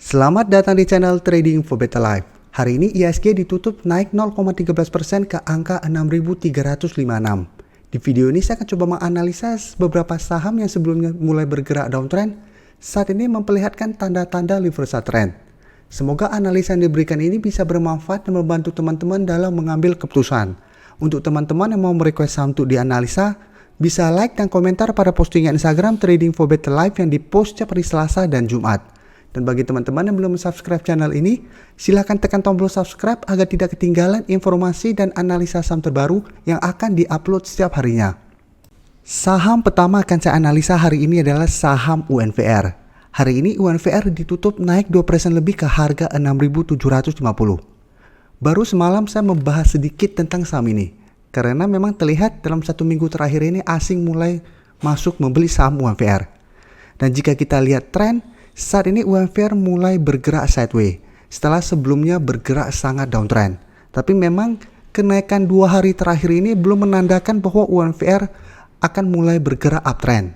Selamat datang di channel Trading for Better Life. Hari ini IHSG ditutup naik 0,13% ke angka 6.356. Di video ini saya akan coba menganalisa beberapa saham yang sebelumnya mulai bergerak downtrend, saat ini memperlihatkan tanda-tanda reversal trend. Semoga analisa yang diberikan ini bisa bermanfaat dan membantu teman-teman dalam mengambil keputusan. Untuk teman-teman yang mau merequest saham untuk dianalisa, bisa like dan komentar pada postingan Instagram Trading for Better Life yang dipost setiap hari Selasa dan Jumat. Dan bagi teman-teman yang belum subscribe channel ini, silahkan tekan tombol subscribe agar tidak ketinggalan informasi dan analisa saham terbaru yang akan diupload setiap harinya. Saham pertama akan saya analisa hari ini adalah saham UNVR. Hari ini UNVR ditutup naik 2% lebih ke harga 6.750. Baru semalam saya membahas sedikit tentang saham ini, karena memang terlihat dalam satu minggu terakhir ini asing mulai masuk membeli saham UNVR. Dan jika kita lihat tren, saat ini UNVR mulai bergerak sideways setelah sebelumnya bergerak sangat downtrend. Tapi memang kenaikan 2 hari terakhir ini belum menandakan bahwa UNVR akan mulai bergerak uptrend.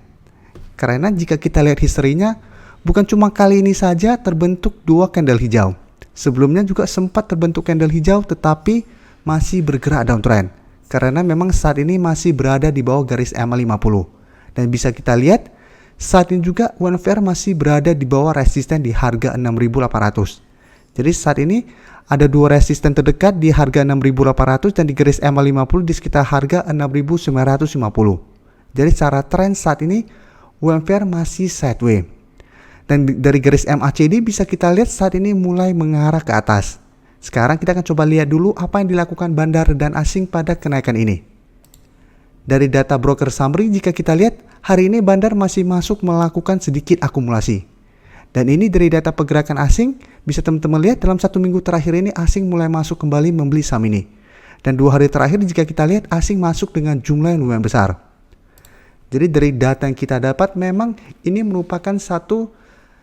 Karena jika kita lihat historinya, bukan cuma kali ini saja terbentuk 2 candle hijau. Sebelumnya juga sempat terbentuk candle hijau tetapi masih bergerak downtrend. Karena memang saat ini masih berada di bawah garis EMA 50. Dan bisa kita lihat saat ini juga UNVR masih berada di bawah resisten di harga 6.800. Jadi saat ini ada 2 resisten terdekat di harga 6.800 dan di garis EMA 50 di sekitar harga 6.950. Jadi secara tren saat ini UNVR masih sideways. Dan dari garis MACD bisa kita lihat saat ini mulai mengarah ke atas. Sekarang kita akan coba lihat dulu apa yang dilakukan bandar dan asing pada kenaikan ini. Dari data broker summary jika kita lihat hari ini bandar masih masuk melakukan sedikit akumulasi. Dan ini dari data pergerakan asing bisa teman-teman lihat dalam satu minggu terakhir ini asing mulai masuk kembali membeli saham ini. Dan 2 hari terakhir jika kita lihat asing masuk dengan jumlah yang lumayan besar. Jadi dari data yang kita dapat memang ini merupakan satu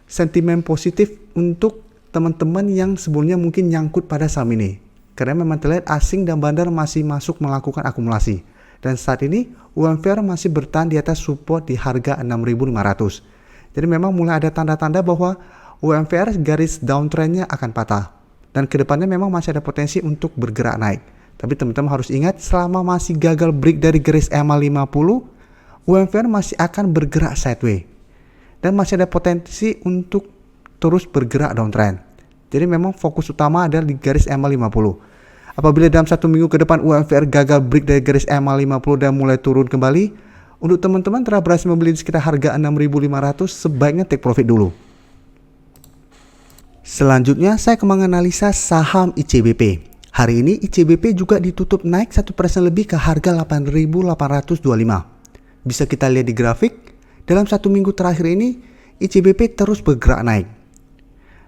sentimen positif untuk teman-teman yang sebelumnya mungkin nyangkut pada saham ini. Karena memang terlihat asing dan bandar masih masuk melakukan akumulasi. Dan saat ini UNVR masih bertahan di atas support di harga 6.500. Jadi memang mulai ada tanda-tanda bahwa UNVR garis downtrendnya akan patah. Dan kedepannya memang masih ada potensi untuk bergerak naik. Tapi teman-teman harus ingat selama masih gagal break dari garis EMA 50, UNVR masih akan bergerak sideways. Dan masih ada potensi untuk terus bergerak downtrend. Jadi memang fokus utama adalah di garis EMA 50. Apabila dalam satu minggu ke depan UNVR gagal break dari garis EMA 50 dan mulai turun kembali, untuk teman-teman telah berhasil membeli di sekitar harga 6.500, sebaiknya take profit dulu. Selanjutnya saya akan menganalisa saham ICBP. Hari ini ICBP juga ditutup naik 1% lebih ke harga 8.825. Bisa kita lihat di grafik, dalam satu minggu terakhir ini ICBP terus bergerak naik.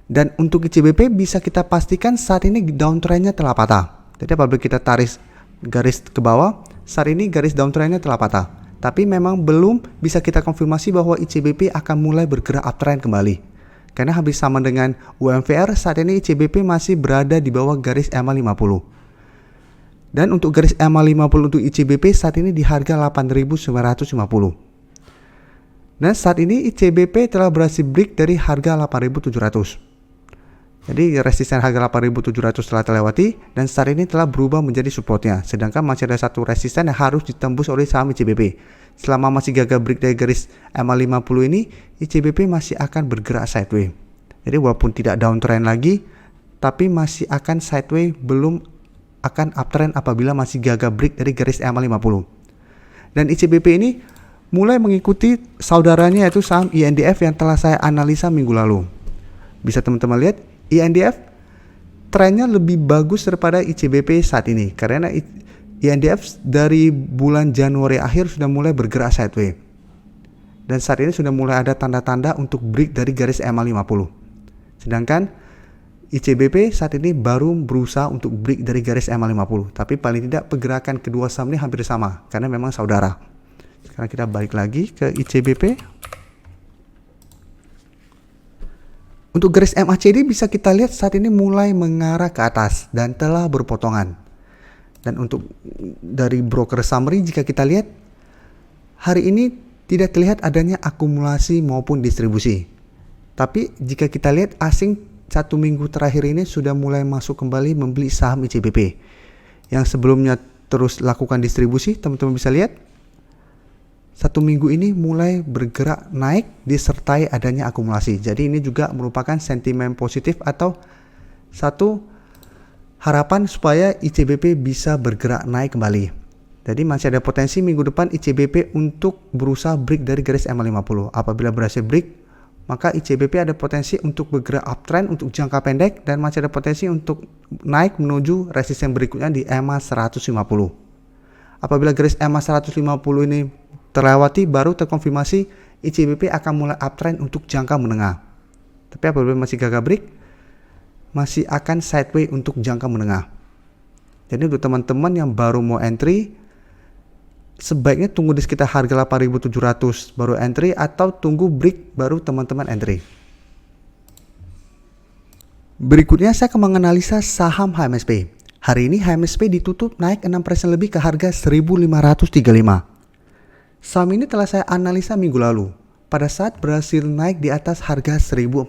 Dan untuk ICBP bisa kita pastikan saat ini downtrendnya telah patah. Jadi apabila kita tarik garis ke bawah, saat ini garis downtrendnya telah patah. Tapi memang belum bisa kita konfirmasi bahwa ICBP akan mulai bergerak uptrend kembali. Karena habis sama dengan UNVR, saat ini ICBP masih berada di bawah garis EMA 50. Dan untuk garis EMA 50 untuk ICBP saat ini di harga 8.950. Dan saat ini ICBP telah berhasil break dari harga 8.700. Jadi resisten harga 8.700 telah terlewati dan saat ini telah berubah menjadi supportnya. Sedangkan masih ada satu resisten yang harus ditembus oleh saham ICBP. Selama masih gagal break dari garis EMA 50 ini, ICBP masih akan bergerak sideways. Jadi walaupun tidak downtrend lagi, tapi masih akan sideways, belum akan uptrend apabila masih gagal break dari garis EMA 50. Dan ICBP ini mulai mengikuti saudaranya yaitu saham INDF yang telah saya analisa minggu lalu. Bisa teman-teman lihat INDF trennya lebih bagus daripada ICBP saat ini karena INDF dari bulan Januari akhir sudah mulai bergerak sideways dan saat ini sudah mulai ada tanda-tanda untuk break dari garis EMA 50. Sedangkan ICBP saat ini baru berusaha untuk break dari garis EMA 50, tapi paling tidak pergerakan kedua saham ini hampir sama karena memang saudara. Sekarang kita balik lagi ke ICBP. Untuk garis MACD bisa kita lihat saat ini mulai mengarah ke atas dan telah berpotongan. Dan untuk dari broker summary jika kita lihat hari ini tidak terlihat adanya akumulasi maupun distribusi. Tapi jika kita lihat asing 1 minggu terakhir ini sudah mulai masuk kembali membeli saham ICBP. Yang sebelumnya terus lakukan distribusi, teman-teman bisa lihat 1 minggu ini mulai bergerak naik disertai adanya akumulasi. Jadi ini juga merupakan sentimen positif atau satu harapan supaya ICBP bisa bergerak naik kembali. Jadi masih ada potensi minggu depan ICBP untuk berusaha break dari garis EMA50. Apabila berhasil break, maka ICBP ada potensi untuk bergerak uptrend untuk jangka pendek dan masih ada potensi untuk naik menuju resisten berikutnya di EMA 150. Apabila garis EMA 150 ini terlewati, baru terkonfirmasi ICBP akan mulai uptrend untuk jangka menengah. Tapi apabila masih gagal break, masih akan sideways untuk jangka menengah. Jadi untuk teman-teman yang baru mau entry, sebaiknya tunggu di sekitar harga 8.700 baru entry atau tunggu break baru teman-teman entry. Berikutnya saya akan menganalisa saham HMSP. Hari ini HMSP ditutup naik 6% lebih ke harga 1.535. Saham ini telah saya analisa minggu lalu pada saat berhasil naik di atas harga 1.400.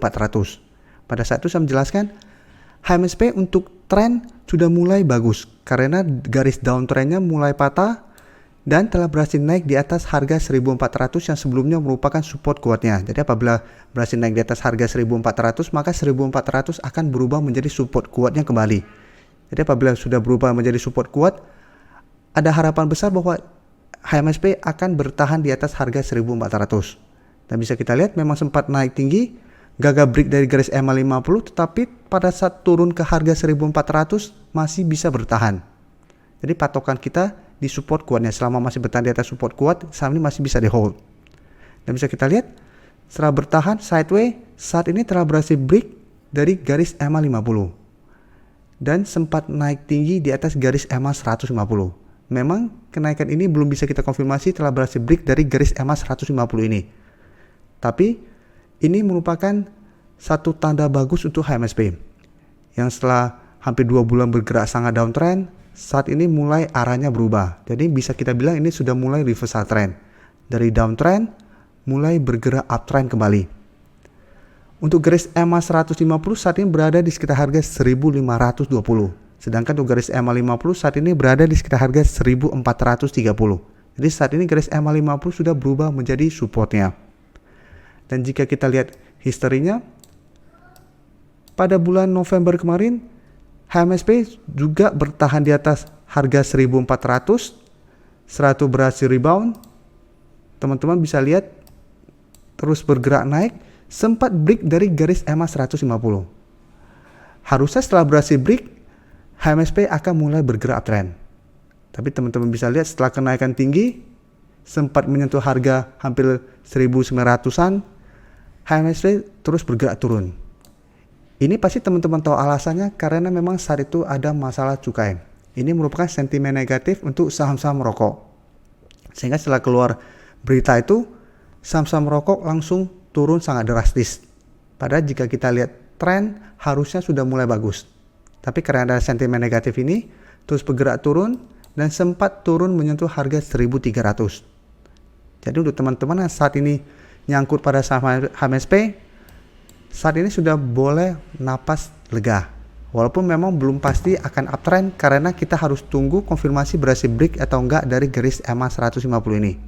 Pada saat itu saya menjelaskan HMSP untuk tren sudah mulai bagus karena garis downtrendnya mulai patah dan telah berhasil naik di atas harga 1.400 yang sebelumnya merupakan support kuatnya. Jadi apabila berhasil naik di atas harga 1.400, maka 1.400 akan berubah menjadi support kuatnya kembali. Jadi apabila sudah berubah menjadi support kuat, ada harapan besar bahwa HMSP akan bertahan di atas harga 1.400. Dan bisa kita lihat memang sempat naik tinggi, gagal break dari garis EMA 50, tetapi pada saat turun ke harga 1.400 masih bisa bertahan. Jadi patokan kita di support kuatnya, selama masih bertahan di atas support kuat, saham ini masih bisa di hold. Dan bisa kita lihat setelah bertahan sideways, saat ini telah berhasil break dari garis EMA 50 dan sempat naik tinggi di atas garis EMA 150. Memang kenaikan ini belum bisa kita konfirmasi telah berhasil break dari garis EMA 150 ini. Tapi ini merupakan satu tanda bagus untuk HMSP yang setelah hampir 2 bulan bergerak sangat downtrend, saat ini mulai arahnya berubah. Jadi bisa kita bilang ini sudah mulai reversal trend. Dari downtrend mulai bergerak uptrend kembali. Untuk garis EMA 150 saat ini berada di sekitar harga 1.520. Sedangkan untuk garis EMA 50 saat ini berada di sekitar harga 1.430. Jadi saat ini garis EMA 50 sudah berubah menjadi supportnya. Dan jika kita lihat historinya, pada bulan November kemarin, HMSP juga bertahan di atas harga 1.400. Setelah itu berhasil rebound, teman-teman bisa lihat terus bergerak naik, sempat break dari garis EMA 150. Harusnya setelah berhasil break, HMSP akan mulai bergerak uptrend. Tapi teman-teman bisa lihat setelah kenaikan tinggi, sempat menyentuh harga hampir 1.900-an, HMSP terus bergerak turun. Ini pasti teman-teman tahu alasannya karena memang saat itu ada masalah cukai. Ini merupakan sentimen negatif untuk saham-saham rokok. Sehingga setelah keluar berita itu, saham-saham rokok langsung turun sangat drastis. Padahal jika kita lihat tren harusnya sudah mulai bagus. Tapi karena ada sentimen negatif ini, terus bergerak turun dan sempat turun menyentuh harga 1.300. Jadi untuk teman-teman yang saat ini nyangkut pada saham HMSP, saat ini sudah boleh napas lega. Walaupun memang belum pasti akan uptrend karena kita harus tunggu konfirmasi berhasil break atau enggak dari garis EMA 150 ini.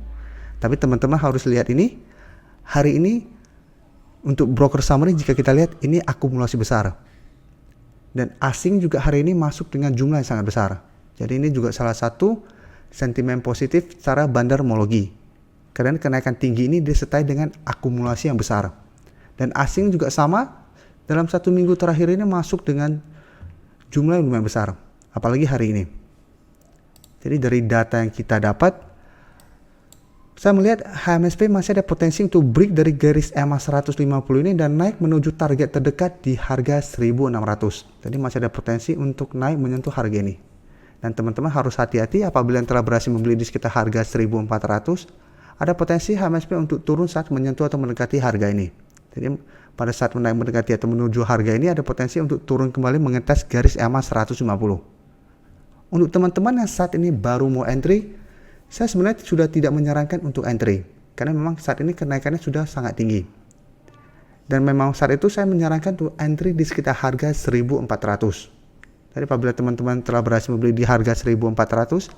Tapi teman-teman harus lihat ini, hari ini untuk broker summary jika kita lihat ini akumulasi besar. Dan asing juga hari ini masuk dengan jumlah yang sangat besar. Jadi ini juga salah satu sentimen positif secara bandarmologi. Karena kenaikan tinggi ini disertai dengan akumulasi yang besar. Dan asing juga sama, dalam 1 minggu terakhir ini masuk dengan jumlah yang lumayan besar. Apalagi hari ini. Jadi dari data yang kita dapat, saya melihat HMSP masih ada potensi untuk break dari garis EMA 150 ini dan naik menuju target terdekat di harga 1.600. Jadi masih ada potensi untuk naik menyentuh harga ini. Dan teman-teman harus hati-hati apabila yang telah berhasil membeli di sekitar harga 1.400, ada potensi HMSP untuk turun saat menyentuh atau mendekati harga ini. Jadi pada saat menaik mendekati atau menuju harga ini ada potensi untuk turun kembali mengetes garis EMA 150. Untuk teman-teman yang saat ini baru mau entry, saya sebenarnya sudah tidak menyarankan untuk entry karena memang saat ini kenaikannya sudah sangat tinggi. Dan memang saat itu saya menyarankan untuk entry di sekitar harga 1.400. Jadi apabila teman-teman telah berhasil membeli di harga 1.400,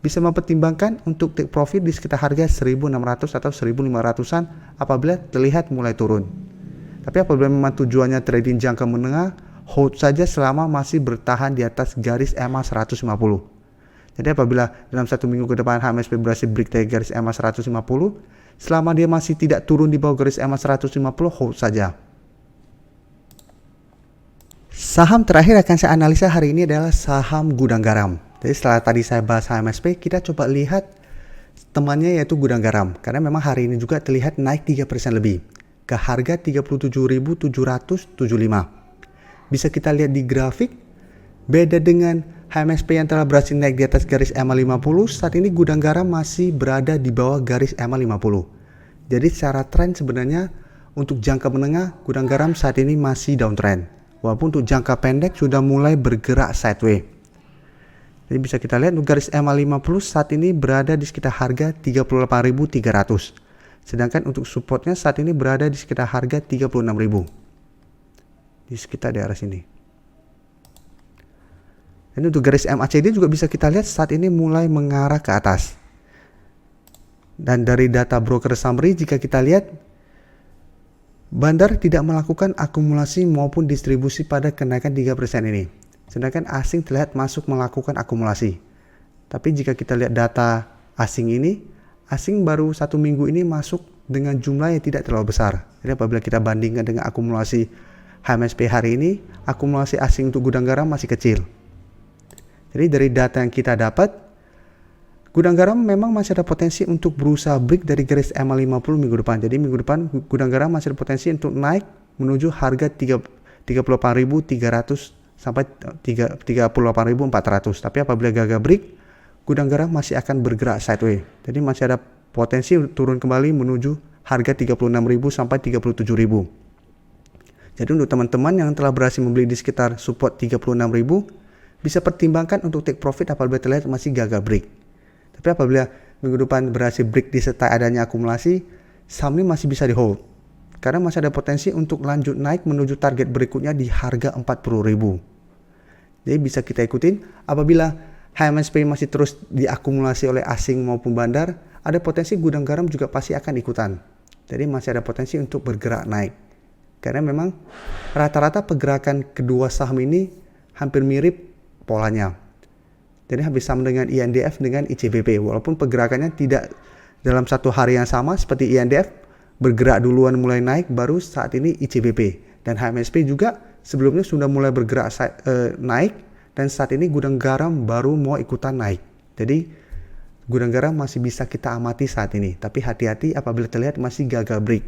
bisa mempertimbangkan untuk take profit di sekitar harga 1.600 atau 1.500-an apabila terlihat mulai turun. Tapi apabila memang tujuannya trading jangka menengah, hold saja selama masih bertahan di atas garis EMA 150. Jadi apabila dalam 1 minggu ke depan HMSP berhasil break dari garis EMA 150, selama dia masih tidak turun di bawah garis EMA 150, hold saja. Saham terakhir akan saya analisa hari ini adalah saham Gudang Garam. Jadi setelah tadi saya bahas HMSP, kita coba lihat temannya yaitu Gudang Garam. Karena memang hari ini juga terlihat naik 3% lebih ke harga 37.775. Bisa kita lihat di grafik, beda dengan HMSP yang telah berhasil naik di atas garis EMA 50, saat ini Gudang Garam masih berada di bawah garis EMA 50. Jadi secara tren sebenarnya untuk jangka menengah Gudang Garam saat ini masih downtrend. Walaupun untuk jangka pendek sudah mulai bergerak sideways. Jadi bisa kita lihat untuk garis EMA 50 saat ini berada di sekitar harga 38.300. Sedangkan untuk supportnya saat ini berada di sekitar harga 36.000. Di sekitar daerah sini. Dan untuk garis MACD juga bisa kita lihat saat ini mulai mengarah ke atas. Dan dari data broker summary jika kita lihat, bandar tidak melakukan akumulasi maupun distribusi pada kenaikan 3% ini. Sedangkan asing terlihat masuk melakukan akumulasi. Tapi jika kita lihat data asing ini, asing baru 1 minggu ini masuk dengan jumlah yang tidak terlalu besar. Jadi apabila kita bandingkan dengan akumulasi HMSP hari ini, akumulasi asing untuk Gudang Garam masih kecil. Jadi dari data yang kita dapat, Gudang Garam memang masih ada potensi untuk berusaha break dari garis EMA 50 minggu depan. Jadi minggu depan Gudang Garam masih ada potensi untuk naik menuju harga 38.300 sampai 38.400. Tapi apabila gagal break, Gudang Garam masih akan bergerak sideways. Jadi masih ada potensi turun kembali menuju harga 36.000 sampai 37.000. Jadi untuk teman-teman yang telah berhasil membeli di sekitar support 36.000, bisa pertimbangkan untuk take profit apabila terlihat masih gagal break. Tapi apabila minggu depan berhasil break disertai adanya akumulasi, saham ini masih bisa di hold. Karena masih ada potensi untuk lanjut naik menuju target berikutnya di harga 40.000. Jadi bisa kita ikutin apabila HMSP masih terus diakumulasi oleh asing maupun bandar, ada potensi Gudang Garam juga pasti akan ikutan. Jadi masih ada potensi untuk bergerak naik. Karena memang rata-rata pergerakan kedua saham ini hampir mirip polanya. Jadi hampir sama dengan INDF dengan ICBP. Walaupun pergerakannya tidak dalam satu hari yang sama seperti INDF, bergerak duluan mulai naik, baru saat ini ICBP. Dan HMSP juga sebelumnya sudah mulai bergerak naik, dan saat ini Gudang Garam baru mau ikutan naik. Jadi Gudang Garam masih bisa kita amati saat ini. Tapi hati-hati apabila terlihat masih gagal break.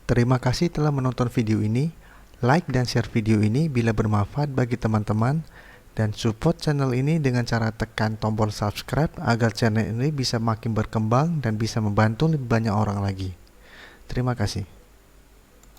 Terima kasih telah menonton video ini. Like dan share video ini bila bermanfaat bagi teman-teman, dan support channel ini dengan cara tekan tombol subscribe agar channel ini bisa makin berkembang dan bisa membantu lebih banyak orang lagi. Terima kasih.